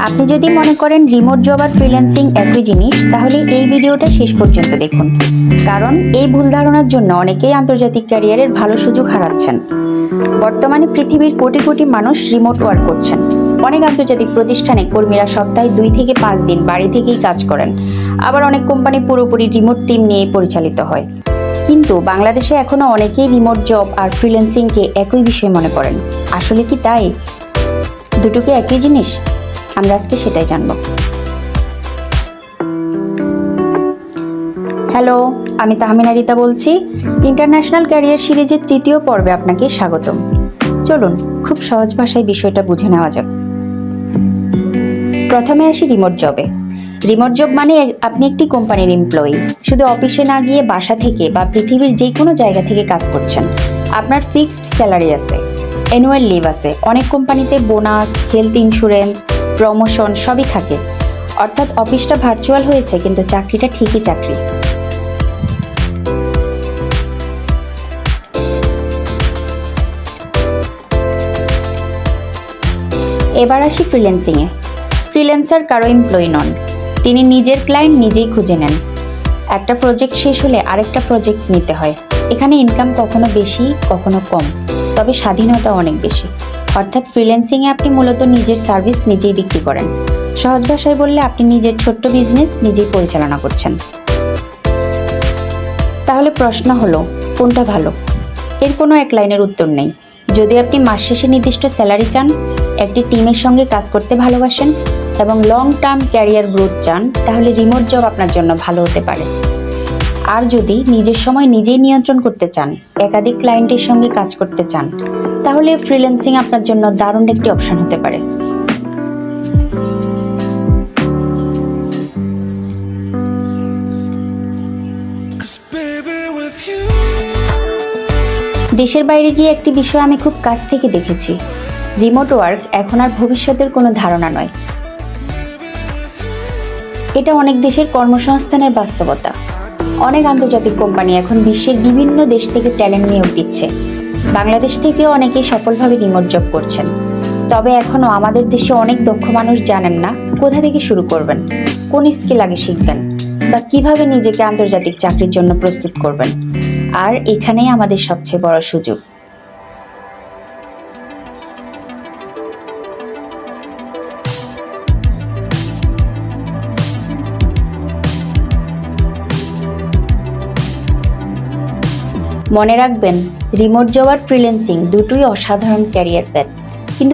আপনি যদি মনে করেন রিমোট জব আর ফ্রিল্যান্সিং একই জিনিস, তাহলে এই ভিডিওটা শেষ পর্যন্ত দেখুন, কারণ এই ভুল ধারণার জন্য অনেকেই আন্তর্জাতিক ক্যারিয়ারের ভালো সুযোগ হারাচ্ছেন। বর্তমানে পৃথিবীর কোটি কোটি মানুষ রিমোট ওয়ার্ক করছেন। অনেক আন্তর্জাতিক প্রতিষ্ঠানে কর্মীরা সপ্তাহে 2 থেকে 5 দিন বাড়ি থেকেই কাজ করেন। আবার অনেক কোম্পানি পুরোপুরি রিমোট টিম নিয়ে পরিচালিত হয়। কিন্তু বাংলাদেশে এখনো অনেকেই রিমোট জব আর ফ্রিল্যান্সিংকে একই বিষয় মনে করেন। আসলে কি তাই? দুটোকে একই জিনিস? আমরা আজকে সেটাই জানব। হ্যালো, আমি তাহমিনা রিতা বলছি। ইন্টারন্যাশনাল ক্যারিয়ার সিরিজের 3য় পর্বে আপনাকে স্বাগতম। চলুন খুব সহজ ভাষায় বিষয়টা বুঝে নেওয়া যাক। প্রথমে আসি রিমোট জবে। রিমোট জব মানে আপনি একটি কোম্পানির এমপ্লয়ি, শুধু অফিসে না গিয়ে বাসা থেকে বা পৃথিবীর যে কোনো জায়গা থেকে কাজ করছেন। আপনার ফিক্সড স্যালারি আছে, অ্যানুয়াল লিভ আছে, অনেক কোম্পানিতে বোনাস, হেলথ ইন্স্যুরেন্স, প্রমোশন সবই থাকে। অর্থাৎ অফিসটা ভার্চুয়াল হয়েছে কিন্তু চাকরিটা ঠিকই চাকরি। এবার আসি ফ্রিল্যান্সিংয়ে। ফ্রিল্যান্সার কারো এমপ্লয়ি নন, তিনি নিজের ক্লায়েন্ট নিজেই খুঁজে নেন। একটা প্রজেক্ট শেষ হলে আরেকটা প্রজেক্ট নিতে হয়। এখানে ইনকাম কখনো বেশি কখনো কম, তবে স্বাধীনতা অনেক বেশি। অর্থাৎ ফ্রিল্যান্সিংয়ে আপনি মূলত নিজের সার্ভিস নিজেই বিক্রি করেন। সহজ ভাষায় বললে আপনি নিজের ছোট্ট বিজনেস নিজেই পরিচালনা করছেন। তাহলে প্রশ্ন হলো, কোনটা ভালো? এর কোনো এক লাইনের উত্তর নেই। যদি আপনি মাস শেষে নির্দিষ্ট স্যালারি চান, একটি টিমের সঙ্গে কাজ করতে ভালোবাসেন এবং লং টার্ম ক্যারিয়ার গ্রোথ চান, তাহলে রিমোট জব আপনার জন্য ভালো হতে পারে। আর যদি নিজের সময় নিজেই নিয়ন্ত্রণ করতে চান, একাধিক ক্লায়েন্টের সঙ্গে কাজ করতে চান, তাহলে ফ্রিল্যান্সিং আপনার জন্য দারুণ একটি অপশন হতে পারে। দেশের বাইরে গিয়ে একটি বিষয় আমি খুব কাছ থেকে দেখেছি। রিমোট ওয়ার্ক এখন আর ভবিষ্যতের কোনো ধারণা নয়। এটা অনেক দেশের কর্মসংস্থানের বাস্তবতা। অনেক আন্তর্জাতিক কোম্পানি এখন বিশ্বের বিভিন্ন দেশ থেকে ট্যালেন্ট নিয়োগ দিচ্ছে। বাংলাদেশ থেকেও অনেকেই সফলভাবে রিমোট জব করছেন। তবে এখনও আমাদের দেশে অনেক দক্ষ মানুষ জানেন না কোথা থেকে শুরু করবেন, কোন স্কিল আগে শিখবেন, বা কিভাবে নিজেকে আন্তর্জাতিক চাকরির জন্য প্রস্তুত করবেন। আর এখানেই আমাদের সবচেয়ে বড় সুযোগ। মনে রাখবেন, রিমোট জব আর ফ্রিল্যান্সিং দুটোই অসাধারণ ক্যারিয়ার প্যাথ।